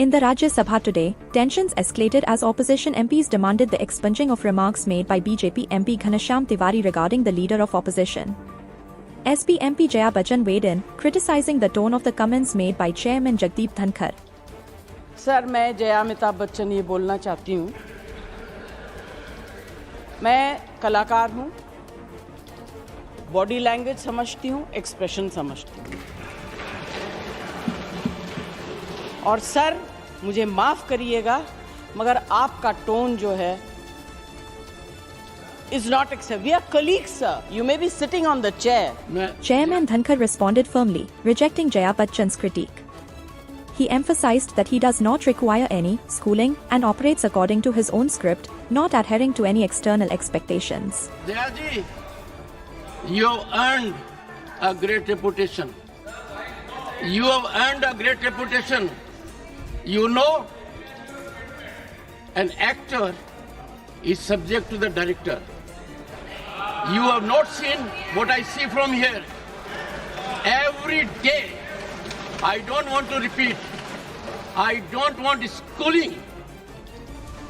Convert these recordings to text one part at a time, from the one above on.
In the Rajya Sabha today, tensions escalated as opposition MPs demanded the expunging of remarks made by BJP MP Ghanshyam Tiwari regarding the leader of opposition. SP MP Jaya Bachchan weighed in, criticizing the tone of the comments made by Chairman Jagdeep Dhankar. Sir, मैं जया अमिताभ बच्चन ये बोलना चाहती हूँ। मैं कलाकार हूँ, body language समझती हूँ, एक्सप्रेशन समझती हूँ। और सर, मुझे माफ़ करिएगा, मगर आपका टोन जो है is not acceptable. We are colleagues, sir. You may be sitting on the chair. Chairman Dhankar responded firmly, rejecting Jaya Bachchan's critique. He emphasized that he does not require any schooling and operates according to his own script, not adhering to any external expectations. Jayaji, you have earned a great reputation. You have earned a great reputation. You know, an actor is subject to the director. You have not seen what I see from here. Every day, I don't want to repeat. I don't want schooling.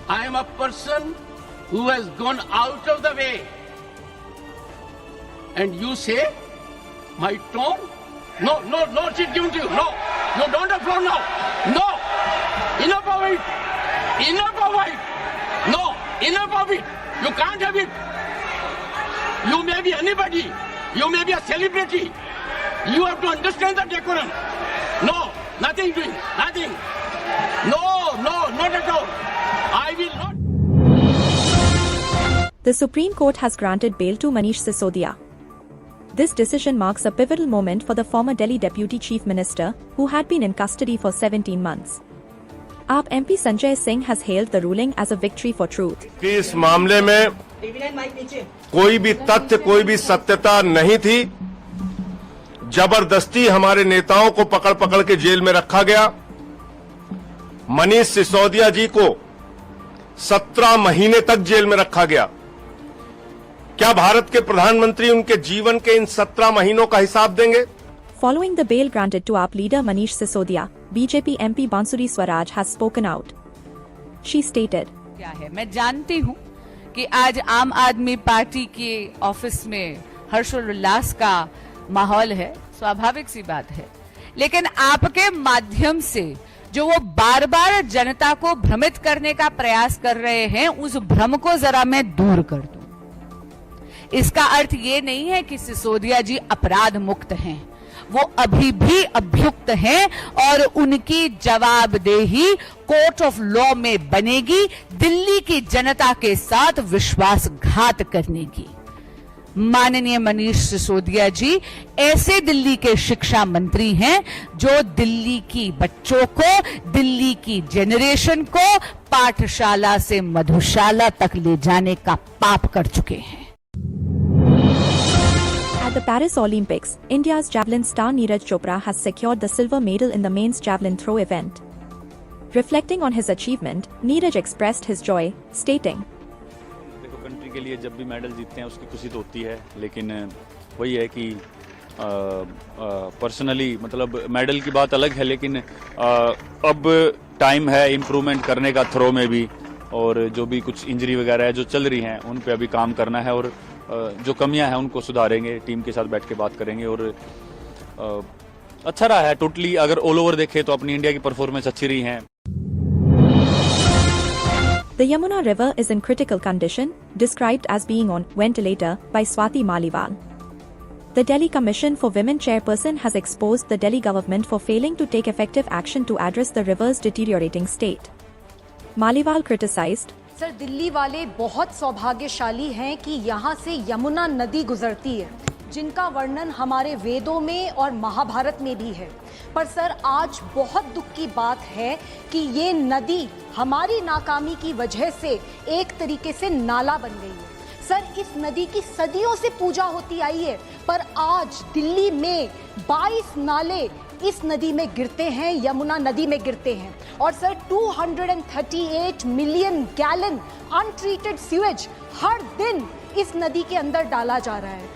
I am a person who has gone out of the way. And you say, my tone? No, she's given to you. No, don't applaud now. No, enough of it. Enough of it. No, enough of it. You can't have it. You may be anybody. You may be a celebrity. You have to understand the decorum. No, nothing doing. Nothing. No, not at all. I will not. The Supreme Court has granted bail to Manish Sisodia. This decision marks a pivotal moment for the former Delhi Deputy Chief Minister, who had been in custody for 17 months. AAP MP Sanjay Singh has hailed the ruling as a victory for truth. इस मामले में कोई भी तथ्य, कोई भी सत्यता नहीं थी। जबरदस्ती हमारे नेताओं को पकड़ के जेल में रखा गया। मनीष सिसोदिया जी को 17 महीने तक जेल में रखा गया। क्या भारत के प्रधानमंत्री उनके जीवन के इन 17 महीनों का हिसाब देंगे? Following the bail granted to AAP leader Manish Sisodia, BJP MP Bansuri Swaraj has spoken out. She stated, क्या है, मैं जानती हूँ कि आज आम आदमी पार्टी के ऑफिस में हर्षोल्लास का माहौल है, स्वाभाविक सी बात है, लेकिन आपके माध्यम से जो वो बार बार जनता को भ्रमित करने का प्रयास कर रहे हैं, उस भ्रम को जरा मैं दूर कर दूं। इसका अर्थ ये नहीं है कि सिसोदिया जी अपराध मुक्त हैं, वो अभी भी अभियुक्त हैं और उनकी जवाबदेही कोर्ट ऑफ लॉ में बनेगी दिल्ली की जनता के साथ विश्वासघात करने की। माननीय मनीष सिसोदिया जी ऐसे दिल्ली के शिक्षा मंत्री हैं जो दिल्ली की बच्चों को, दिल्ली की जनरेशन को पाठशाला से मधुशाला तक ले जाने का पाप कर चुके हैं। At the Paris Olympics, India's javelin star Neeraj Chopra has secured the silver medal in the men's javelin throw event. Reflecting on his achievement, Neeraj expressed his joy, stating, देखो, कंट्री के लिए जब भी मेडल जीतते हैं उसकी खुशी तो होती है, लेकिन वही है कि पर्सनली मतलब मेडल की बात अलग है, लेकिन अब टाइम है इम्प्रूवमेंट करने का थ्रो में भी, और जो भी कुछ इंजरी वगैरह है जो चल रही हैं उन पे अभी काम करना है, और जो कमियां हैं उनको सुधारेंगे, टीम के साथ बैठ के बात करेंगे। और अच्छा रहा है टोटली, अगर ऑल ओवर देखें तो अपनी इंडिया की परफॉर्मेंस अच्छी रही है। The Yamuna River is in critical condition, described as being on ventilator by Swati Maliwal. The Delhi Commission for Women chairperson has exposed the Delhi government for failing to take effective action to address the river's deteriorating state. Maliwal criticized, sir, Delhi वाले बहुत सौभाग्यशाली हैं कि यहाँ से यमुना नदी गुजरती है, जिनका वर्णन हमारे वेदों में और महाभारत में भी है। पर सर, आज बहुत दुख की बात है कि ये नदी हमारी नाकामी की वजह से एक तरीके से नाला बन गई है। सर, इस नदी की सदियों से पूजा होती आई है, पर आज दिल्ली में 22 नाले इस नदी में गिरते हैं, यमुना नदी में गिरते हैं। और sir, 238 million gallon untreated sewage हर दिन इस नदी के अंदर डाला जा रहा है।